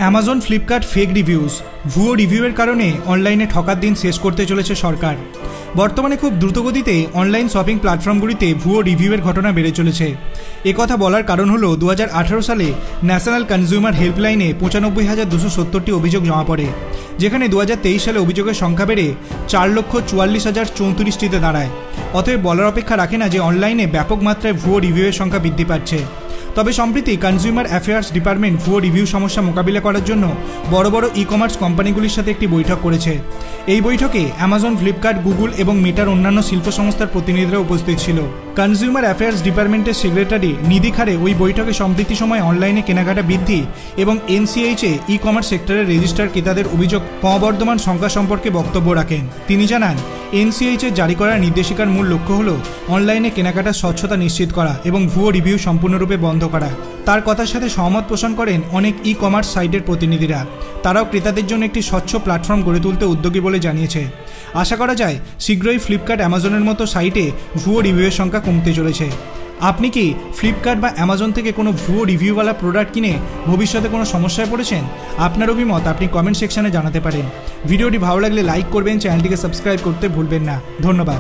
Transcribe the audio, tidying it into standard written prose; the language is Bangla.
অ্যামাজন ফ্লিপকার্ট ফেক রিভিউজ ভুয়ো রিভিউয়ের কারণে অনলাইনে ঠকার দিন শেষ করতে চলেছে সরকার। বর্তমানে খুব দ্রুতগতিতে অনলাইন শপিং প্ল্যাটফর্মগুলিতে ভুয়ো রিভিউয়ের ঘটনা বেড়ে চলেছে। কথা বলার কারণ হলো 2018 সালে ন্যাশনাল কনজিউমার হেল্পলাইনে 95,270টি অভিযোগ জমা পড়ে, যেখানে 2023 সালে অভিযোগের সংখ্যা বেড়ে 4,44,034টিতে দাঁড়ায়। অতএব বলার অপেক্ষা রাখে না যে অনলাইনে ব্যাপক মাত্রায় ভুয়ো রিভিউয়ের সংখ্যা বৃদ্ধি পাচ্ছে। তবে সম্প্রতি কনজিউমার অ্যাফেয়ার্স ডিপার্টমেন্ট ভুয়ো রিভিউ সমস্যা মোকাবিলা করার জন্য বড় বড় ই কমার্স কোম্পানিগুলির সাথে একটি বৈঠক করেছে। এই বৈঠকে অ্যামাজন, ফ্লিপকার্ট, গুগল এবং মেটার অন্যান্য শিল্প সংস্থার প্রতিনিধিরা উপস্থিত ছিল। কনজিউমার অ্যাফেয়ার্স ডিপার্টমেন্টের সেক্রেটারি নিধি খারে ওই বৈঠকে সম্প্রতি সময় অনলাইনে কেনাকাটা বৃদ্ধি এবং এনসিএইচে ই কমার্স সেক্টরের রেজিস্টার ক্রেতাদের অভিযোগ ক্রমবর্ধমান সংখ্যা সম্পর্কে বক্তব্য রাখেন। তিনি জানান, এনসিএইচের জারি করা নির্দেশিকার মূল লক্ষ্য হল অনলাইনে কেনাকাটার স্বচ্ছতা নিশ্চিত করা এবং ভুয়ো রিভিউ সম্পূর্ণরূপে বন্ধ করা। তার কথার সাথে সহমত পোষণ করেন অনেক ই কমার্স সাইটের প্রতিনিধিরা। তারাও ক্রেতাদের জন্য একটি স্বচ্ছ প্ল্যাটফর্ম গড়ে তুলতে উদ্যোগী বলে জানিয়েছে। আশা করা যায় শীঘ্রই ফ্লিপকার্ট, অ্যামাজনের মতো সাইটে ভুয়ো রিভিউয়ের সংখ্যা কমতে চলেছে। আপনি কি ফ্লিপকার্ট বা অ্যামাজন থেকে কোনো ভুয়ো রিভিউওয়ালা প্রোডাক্ট কিনে ভবিষ্যতে কোনো সমস্যায় পড়েছেন? আপনার অভিমত আপনি কমেন্ট সেকশনে জানাতে পারেন। ভিডিওটি ভালো লাগলে লাইক করবেন, চ্যানেলটিকে সাবস্ক্রাইব করতে ভুলবেন না। ধন্যবাদ।